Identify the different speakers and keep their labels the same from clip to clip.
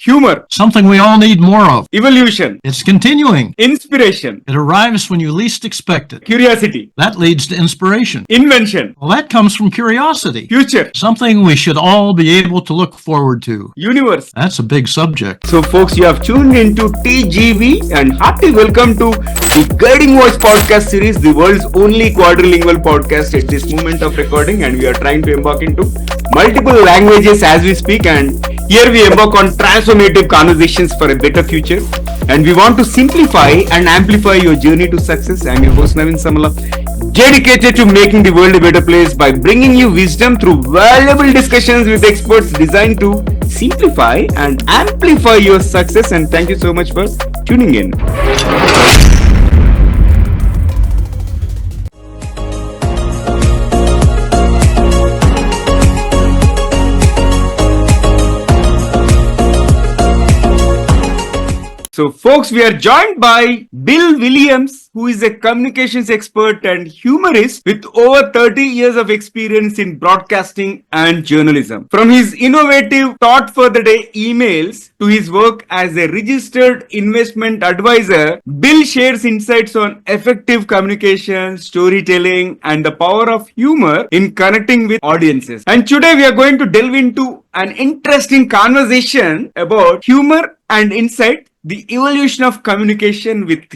Speaker 1: Humor.
Speaker 2: Something we all need more of.
Speaker 1: Evolution.
Speaker 2: It's continuing.
Speaker 1: Inspiration.
Speaker 2: It arrives when you least expect it.
Speaker 1: Curiosity.
Speaker 2: That leads to inspiration.
Speaker 1: Invention.
Speaker 2: Well, that comes from curiosity.
Speaker 1: Future.
Speaker 2: Something we should all be able to look forward to.
Speaker 1: Universe.
Speaker 2: That's a big subject.
Speaker 1: So folks, you have tuned into TGV and hearty welcome to the Guiding Voice podcast series, the world's only quadrilingual podcast at this moment of recording, and we are trying to embark into multiple languages as we speak, and here we embark on transformative conversations for a better future, and we want to simplify and amplify your journey to success. I'm your host Naveen Samala, dedicated to making the world a better place by bringing you wisdom through valuable discussions with experts designed to simplify and amplify your success. And thank you so much for tuning in. So folks, we are joined by Bill Williams, who is a communications expert and humorist with over 30 years of experience in broadcasting and journalism. From his innovative thought for the day emails to his work as a registered investment advisor, Bill shares insights on effective communication, storytelling, and the power of humor in connecting with audiences. And today we are going to delve into an interesting conversation about humor and insight, the evolution of communication with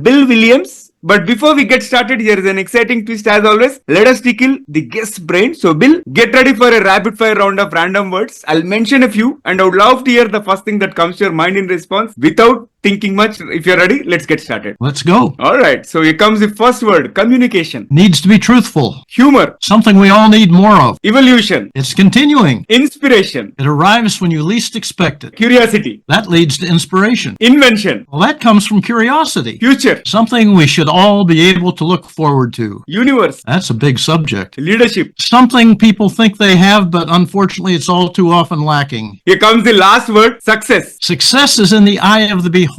Speaker 1: Bill Williams. But before we get started, here is an exciting twist as always. Let us tickle the guest's brain. So Bill, get ready for a rapid fire round of random words. I'll mention a few and I would love to hear the first thing that comes to your mind in response without thinking much. If you're ready, let's get started.
Speaker 2: Let's go.
Speaker 1: All right. So here comes the first word. Communication.
Speaker 2: Needs to be truthful.
Speaker 1: Humor.
Speaker 2: Something we all need more of.
Speaker 1: Evolution.
Speaker 2: It's continuing.
Speaker 1: Inspiration.
Speaker 2: It arrives when you least expect it.
Speaker 1: Curiosity.
Speaker 2: That leads to inspiration.
Speaker 1: Invention.
Speaker 2: Well, that comes from curiosity.
Speaker 1: Future.
Speaker 2: Something we should all be able to look forward to.
Speaker 1: Universe.
Speaker 2: That's a big subject.
Speaker 1: Leadership.
Speaker 2: Something people think they have, but unfortunately it's all too often lacking.
Speaker 1: Here comes the last word. Success.
Speaker 2: Success is in the eye of the beholder.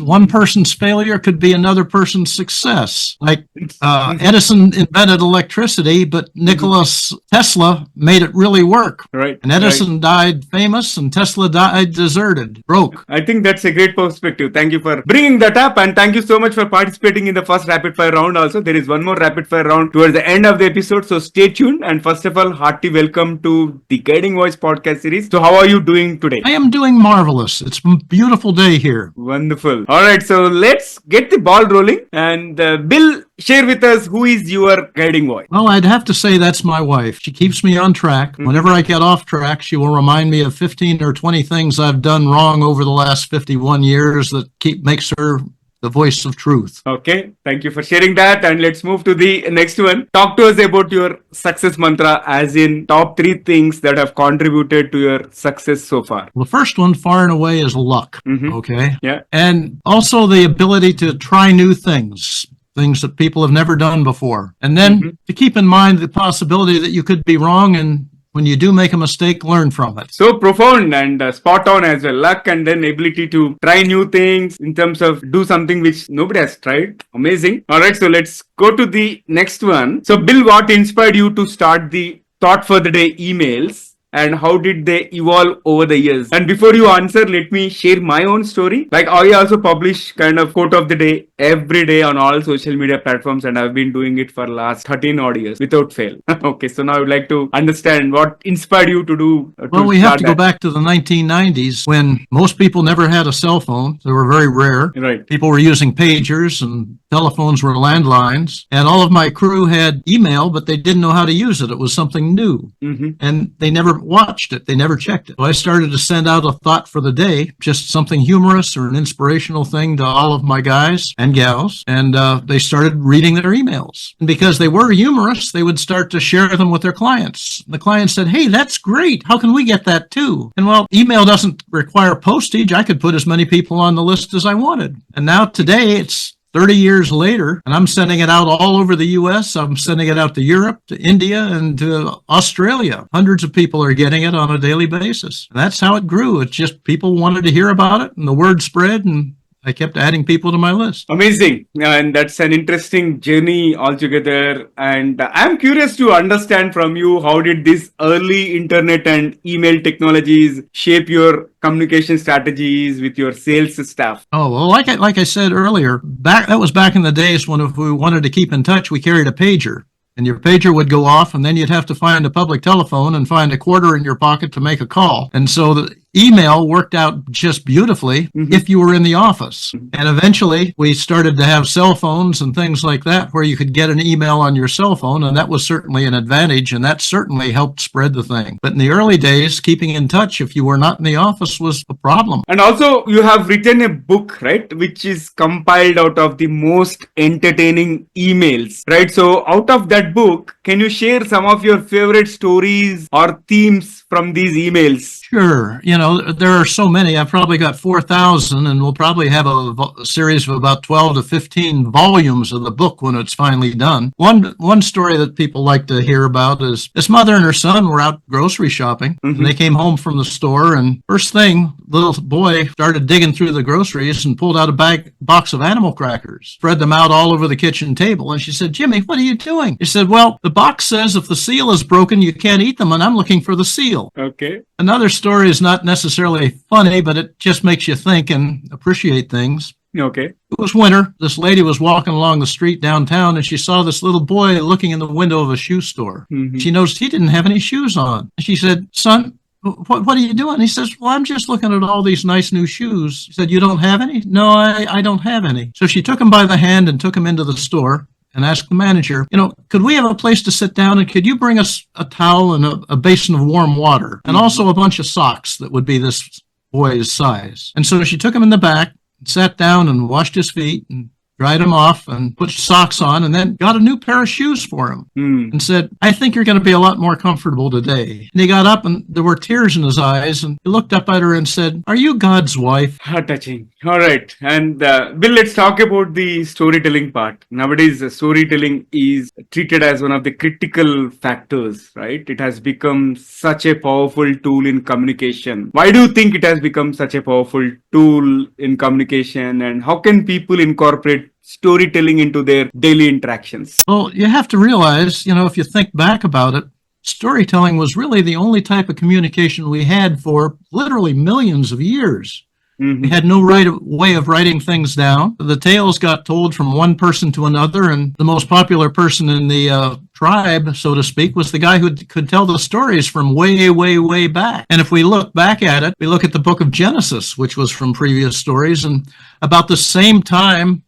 Speaker 2: One person's failure could be another person's success. Like Edison invented electricity, but Nikola Tesla made it really work.
Speaker 1: Right.
Speaker 2: And Edison died famous and Tesla died deserted, broke.
Speaker 1: I think that's a great perspective. Thank you for bringing that up, and thank you so much for participating in the first rapid fire round. Also, there is one more rapid fire round towards the end of the episode, so stay tuned. And first of all, hearty welcome to the Guiding Voice podcast series. So how are you doing today?
Speaker 2: I am doing marvelous. It's a beautiful day here.
Speaker 1: Wonderful. All right, so let's get the ball rolling. And Bill, share with us who is your guiding voice.
Speaker 2: Well, I'd have to say that's my wife. She keeps me on track. Whenever I get off track, she will remind me of 15 or 20 things I've done wrong over the last 51 years that makes her the voice of truth.
Speaker 1: Okay, thank you for sharing that. And let's move to the next one. Talk to us about your success mantra, as in top 3 things that have contributed to your success so far.
Speaker 2: Well, the first one, far and away, is luck. Okay.
Speaker 1: Yeah.
Speaker 2: And also the ability to try new things that people have never done before. And then to keep in mind the possibility that you could be wrong, and when you do make a mistake, learn from it.
Speaker 1: So profound and spot on as well. Luck and then ability to try new things in terms of do something which nobody has tried. Amazing. All right, so let's go to the next one. So Bill, what inspired you to start the Thought for the Day emails? And how did they evolve over the years? And before you answer, let me share my own story. Like, I also publish kind of quote of the day every day on all social media platforms, and I've been doing it for last 13 odd years without fail. Okay, so now I would like to understand what inspired you to do.
Speaker 2: Well, we have to go back to the 1990s when most people never had a cell phone. They were very rare.
Speaker 1: Right.
Speaker 2: People were using pagers and telephones were landlines. And all of my crew had email, but they didn't know how to use it. It was something new. And they never watched it. They never checked it. So I started to send out a thought for the day, just something humorous or an inspirational thing to all of my guys and gals. And they started reading their emails. And because they were humorous, they would start to share them with their clients. The client said, "Hey, that's great. How can we get that too?" And well, email doesn't require postage. I could put as many people on the list as I wanted. And now today it's 30 years later, and I'm sending it out all over the U.S. I'm sending it out to Europe, to India, and to Australia. Hundreds of people are getting it on a daily basis. And that's how it grew. It's just people wanted to hear about it, and the word spread, and I kept adding people to my list.
Speaker 1: Amazing. And that's an interesting journey altogether. And I'm curious to understand from you, how did this early internet and email technologies shape your communication strategies with your sales staff?
Speaker 2: Oh, well, like I said earlier, that was back in the days when if we wanted to keep in touch, we carried a pager. And your pager would go off, and then you'd have to find a public telephone and find a quarter in your pocket to make a call. And so the email worked out just beautifully if you were in the office. And eventually we started to have cell phones and things like that where you could get an email on your cell phone, and that was certainly an advantage, and that certainly helped spread the thing. But in the early days, keeping in touch if you were not in the office was a problem.
Speaker 1: And also, you have written a book, right, which is compiled out of the most entertaining emails, right? So out of that book, can you share some of your favorite stories or themes from these emails?
Speaker 2: Sure. There are so many. I've probably got 4,000, and we'll probably have a series of about 12 to 15 volumes of the book when it's finally done. One story that people like to hear about is this mother and her son were out grocery shopping, and they came home from the store, and first thing, little boy started digging through the groceries and pulled out a box of animal crackers, spread them out all over the kitchen table. And she said, "Jimmy, what are you doing?" He said, "Well, the box says if the seal is broken, you can't eat them, and I'm looking for the seal."
Speaker 1: Okay.
Speaker 2: Another story is not necessarily funny, but it just makes you think and appreciate things.
Speaker 1: Okay.
Speaker 2: It was winter. This lady was walking along the street downtown, and she saw this little boy looking in the window of a shoe store. She noticed he didn't have any shoes on. And she said, "Son, what are you doing?" He says, "Well, I'm just looking at all these nice new shoes." She said, "You don't have any?" "No, I don't have any." So she took him by the hand and took him into the store and asked the manager, "Could we have a place to sit down, and could you bring us a towel and a basin of warm water and also a bunch of socks that would be this boy's size?" And so she took him in the back, sat down and washed his feet and dried him off and put socks on, and then got a new pair of shoes for him and said, "I think you're going to be a lot more comfortable today." And he got up, and there were tears in his eyes, and he looked up at her and said, "Are you God's wife?"
Speaker 1: Touching. All right. And Bill, let's talk about the storytelling part. Nowadays, storytelling is treated as one of the critical factors, right? It has become such a powerful tool in communication. Why do you think it has become such a powerful tool in communication, and how can people incorporate storytelling into their daily interactions?
Speaker 2: Well, you have to realize, if you think back about it, storytelling was really the only type of communication we had for literally millions of years. We had no way of writing things down. The tales got told from one person to another, and the most popular person in the tribe, so to speak, was the guy who could tell the stories from way, way, way back. And if we look back at it, we look at the book of Genesis, which was from previous stories, and about the same time,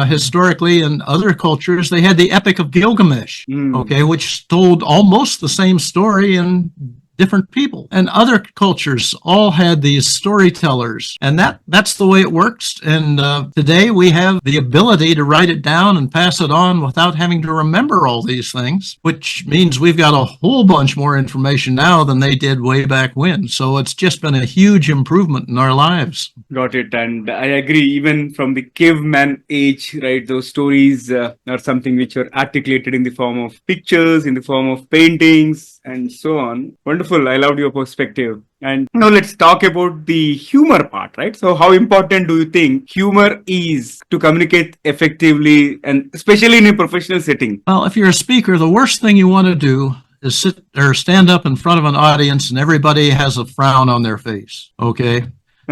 Speaker 2: historically in other cultures, they had the Epic of Gilgamesh, which told almost the same story in different people. And other cultures all had these storytellers, and that's the way it works. And today we have the ability to write it down and pass it on without having to remember all these things, which means we've got a whole bunch more information now than they did way back when. So it's just been a huge improvement in our lives.
Speaker 1: Got it. And I agree, even from the caveman age, right, those stories are something which are articulated in the form of pictures, in the form of paintings, and so on. Wonderful. I loved your perspective. And now let's talk about the humor part, right? So how important do you think humor is to communicate effectively, and especially in a professional setting?
Speaker 2: Well, if you're a speaker, the worst thing you want to do is sit or stand up in front of an audience and everybody has a frown on their face. Okay.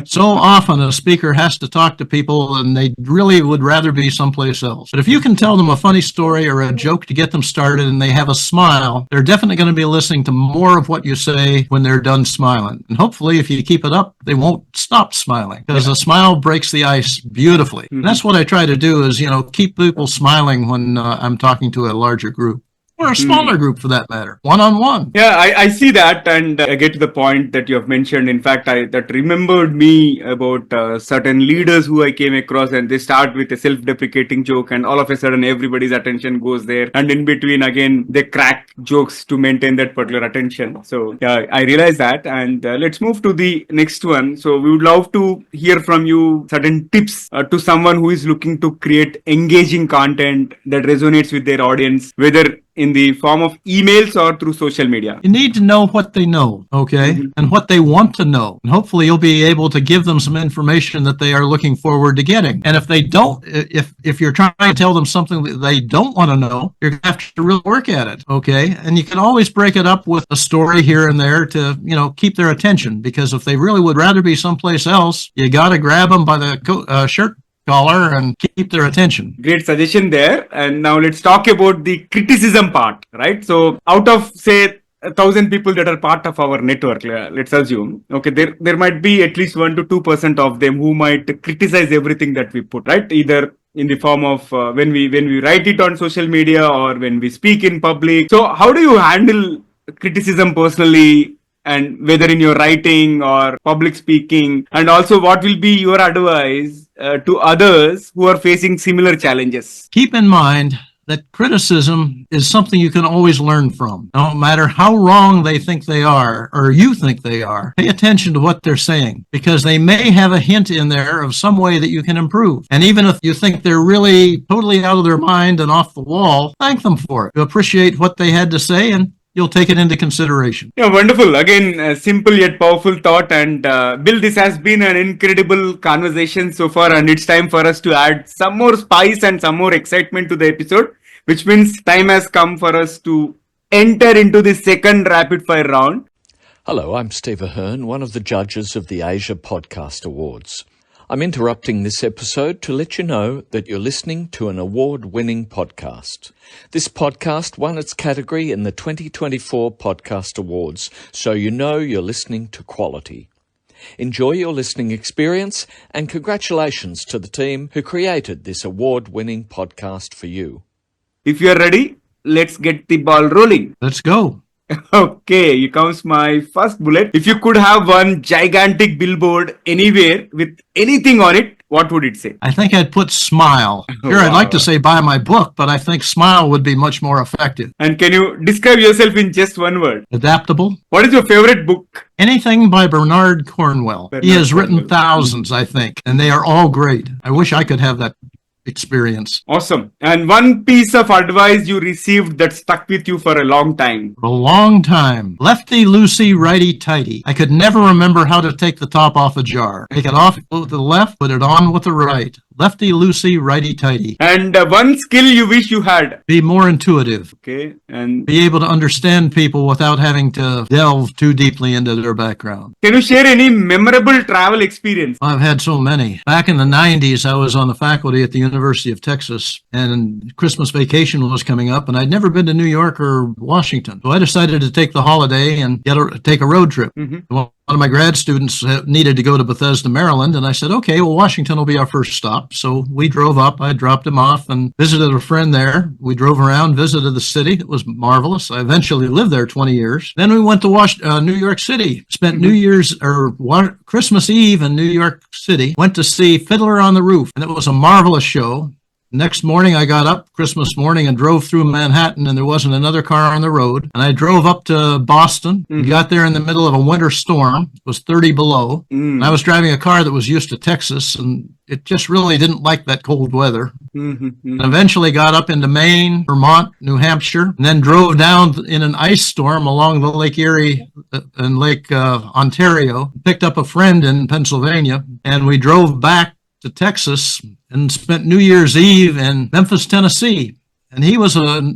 Speaker 2: So often a speaker has to talk to people and they really would rather be someplace else. But if you can tell them a funny story or a joke to get them started and they have a smile, they're definitely going to be listening to more of what you say when they're done smiling. And hopefully if you keep it up, they won't stop smiling, because a smile breaks the ice beautifully. And that's what I try to do is, keep people smiling when I'm talking to a larger group. Or a smaller group for that matter, one-on-one.
Speaker 1: Yeah, I see that, and I get to the point that you have mentioned. In fact, that remembered me about certain leaders who I came across, and they start with a self-deprecating joke, and all of a sudden everybody's attention goes there, and in between again they crack jokes to maintain that particular attention. So yeah, I realize that, and let's move to the next one. So we would love to hear from you certain tips to someone who is looking to create engaging content that resonates with their audience, whether in the form of emails or through social media?
Speaker 2: You need to know what they know, okay, and what they want to know. And hopefully you'll be able to give them some information that they are looking forward to getting. And if they don't, if you're trying to tell them something that they don't want to know, you're going to have to really work at it, okay? And you can always break it up with a story here and there to, keep their attention, because if they really would rather be someplace else, you got to grab them by the shirt collar and keep their attention.
Speaker 1: Great suggestion there. And now let's talk about the criticism part, right? So out of, say, 1,000 people that are part of our network, let's assume, okay, there might be at least 1 to 2% of them who might criticize everything that we put, right? Either in the form of when we write it on social media or when we speak in public. So how do you handle criticism personally, and whether in your writing or public speaking? And also, what will be your advice to others who are facing similar challenges?
Speaker 2: Keep in mind that criticism is something you can always learn from. No matter how wrong they think they are, or you think they are, pay attention to what they're saying, because they may have a hint in there of some way that you can improve. And even if you think they're really totally out of their mind and off the wall, thank them for it. You appreciate what they had to say, and you'll take it into consideration.
Speaker 1: Yeah, wonderful. Again, a simple yet powerful thought. And Bill, this has been an incredible conversation so far, and it's time for us to add some more spice and some more excitement to the episode, which means time has come for us to enter into the second rapid fire round.
Speaker 3: Hello, I'm Steve Ahern, one of the judges of the Asia Podcast Awards. I'm interrupting this episode to let you know that you're listening to an award-winning podcast. This podcast won its category in the 2024 Podcast Awards, so you know you're listening to quality. Enjoy your listening experience, and congratulations to the team who created this award-winning podcast for you.
Speaker 1: If you're ready, let's get the ball rolling.
Speaker 2: Let's go.
Speaker 1: Okay, here comes my first bullet. If you could have one gigantic billboard anywhere with anything on it, what would it say?
Speaker 2: I think I'd put smile. Here,
Speaker 1: Wow.
Speaker 2: I'd like to say buy my book, but I think smile would be much more effective.
Speaker 1: And can you describe yourself in just one word?
Speaker 2: Adaptable.
Speaker 1: What is your favorite book?
Speaker 2: Anything by Bernard Cornwell. He has written thousands, I think, and they are all great. I wish I could have that experience.
Speaker 1: Awesome. And one piece of advice you received that stuck with you for a long time?
Speaker 2: For a long time. Lefty loosey, righty tighty. I could never remember how to take the top off a jar. Take it off with the left, put it on with the right. Lefty loosey, righty tighty.
Speaker 1: And one skill you wish you had?
Speaker 2: Be more intuitive.
Speaker 1: Okay. And
Speaker 2: Be able to understand people without having to delve too deeply into their background.
Speaker 1: can you share any memorable travel experience?
Speaker 2: I've had so many. Back in the 90s, I was on the faculty at the University of Texas, and Christmas vacation was coming up, and I'd never been to New York or Washington. So I decided to take the holiday and take a road trip. Well, one of my grad students needed to go to Bethesda, Maryland, and I said, okay, well, Washington will be our first stop. So we drove up. I dropped him off and visited a friend there. We drove around, visited the city. It was marvelous. I eventually lived there 20 years. Then we went to New York City, spent New Year's or Christmas Eve in New York City, went to see Fiddler on the Roof, and it was a marvelous show. Next morning, I got up Christmas morning and drove through Manhattan, and there wasn't another car on the road. And I drove up to Boston, got there in the middle of a winter storm. It was 30 below. And I was driving a car that was used to Texas, and it just really didn't like that cold weather. And eventually got up into Maine, Vermont, New Hampshire, and then drove down in an ice storm along the Lake Erie and Lake Ontario, picked up a friend in Pennsylvania, and we drove back to Texas and spent New Year's Eve in Memphis, Tennessee. And he was a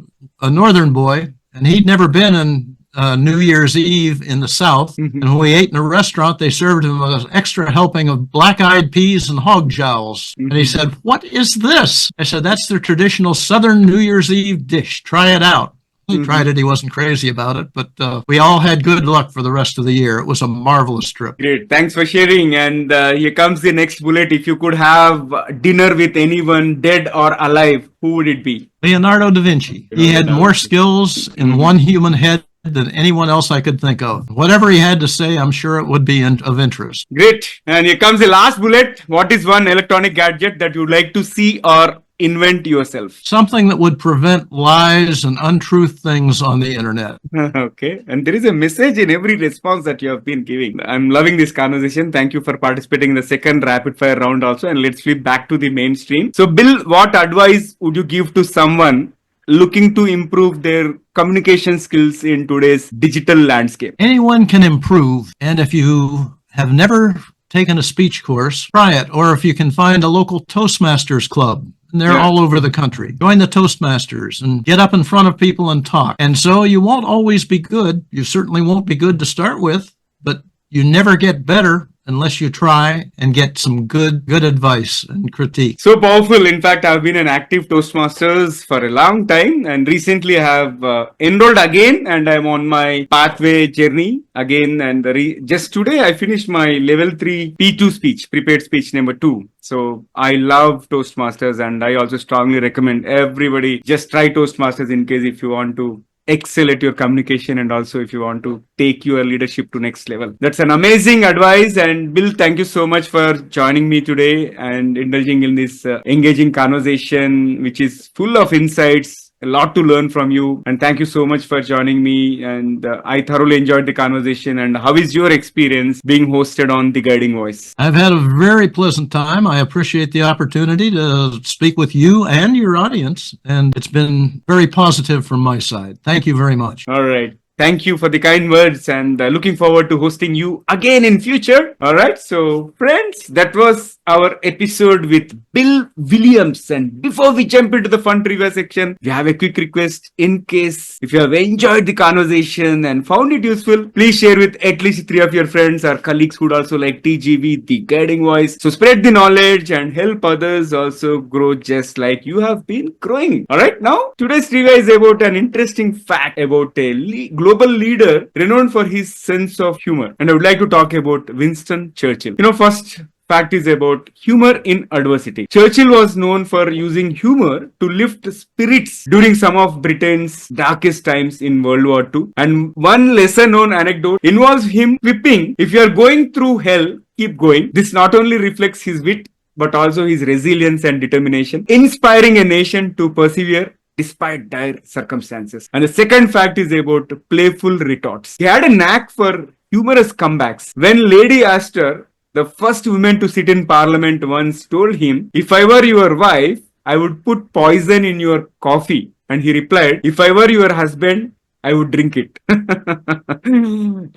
Speaker 2: northern boy, and he'd never been in New Year's Eve in the South. And when we ate in a restaurant, they served him an extra helping of black-eyed peas and hog jowls. And he said, "What is this?" I said, "That's their traditional Southern New Year's Eve dish. Try it out." He tried it. He wasn't crazy about it, but we all had good luck for the rest of the year. It was a marvelous trip.
Speaker 1: Great. Thanks for sharing. And here comes the next bullet. If you could have dinner with anyone, dead or alive, who would it be?
Speaker 2: Leonardo da Vinci. He had more skills in one human head than anyone else I could think of. Whatever he had to say, I'm sure it would be of interest.
Speaker 1: Great. And here comes the last bullet. What is one electronic gadget that you'd like to see or invent yourself?
Speaker 2: Something that would prevent lies and untruth things on the internet.
Speaker 1: Okay. And there is a message in every response that you have been giving. I'm loving this conversation. Thank you for participating in the second rapid fire round also. And let's flip back to the mainstream. So Bill, what advice would you give to someone looking to improve their communication skills in today's digital landscape?
Speaker 2: Anyone can improve. And if you have never taken a speech course, try it. Or if you can find a local Toastmasters club, and they're all over the country. Join the Toastmasters and get up in front of people and talk. And so you won't always be good. You certainly won't be good to start with, but you never get better unless you try and get some good advice and critique.
Speaker 1: So powerful. In fact, I've been an active Toastmasters for a long time, and recently I have enrolled again, and I'm on my pathway journey again. And just today I finished my level 3 P2 speech, prepared speech number 2. So I love Toastmasters, and I also strongly recommend everybody just try Toastmasters in case if you want to excel at your communication, and also if you want to take your leadership to next level. That's an amazing advice. And Bill, thank you so much for joining me today and indulging in this engaging conversation, which is full of insights. A lot to learn from you, and thank you so much for joining me, and I thoroughly enjoyed the conversation. And how is your experience being hosted on The Guiding Voice?
Speaker 2: I've had a very pleasant time. I appreciate the opportunity to speak with you and your audience, and it's been very positive from my side. Thank you very much.
Speaker 1: All right. Thank you for the kind words, and looking forward to hosting you again in future. All right. So friends, that was our episode with Bill Williams. And before we jump into the fun trivia section, we have a quick request. In case if you have enjoyed the conversation and found it useful, please share with at least 3 of your friends or colleagues who would also like TGV, The Guiding Voice. So spread the knowledge and help others also grow just like you have been growing. All right. Now, today's trivia is about an interesting fact about a global leader renowned for his sense of humor. And I would like to talk about Winston Churchill. First fact is about humor in adversity. Churchill was known for using humor to lift spirits during some of Britain's darkest times in World War II. And one lesser known anecdote involves him quipping, "If you are going through hell, keep going." This not only reflects his wit, but also his resilience and determination, inspiring a nation to persevere despite dire circumstances. And the second fact is about playful retorts. He had a knack for humorous comebacks. When Lady Astor, the first woman to sit in Parliament, once told him, "If I were your wife, I would put poison in your coffee." And he replied, "If I were your husband, I would drink it."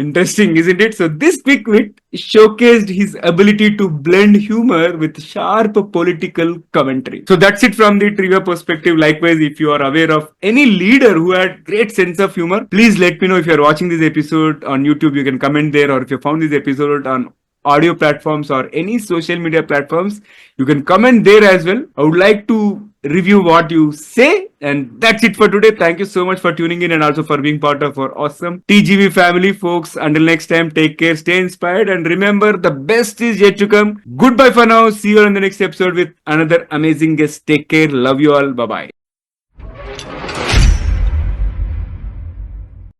Speaker 1: Interesting, isn't it? So this quick wit showcased his ability to blend humor with sharp political commentary. So that's it from the trivia perspective. Likewise, if you are aware of any leader who had great sense of humor, please let me know. If you are watching this episode on YouTube, you can comment there, or if you found this episode on audio platforms or any social media platforms, you can comment there as well. I would like to review what you say. And that's it for today. Thank you so much for tuning in and also for being part of our awesome TGV family, folks. Until next time, take care, stay inspired, and remember, the best is yet to come. Goodbye for now. See you on the next episode with another amazing guest. Take care. Love you all. Bye-bye.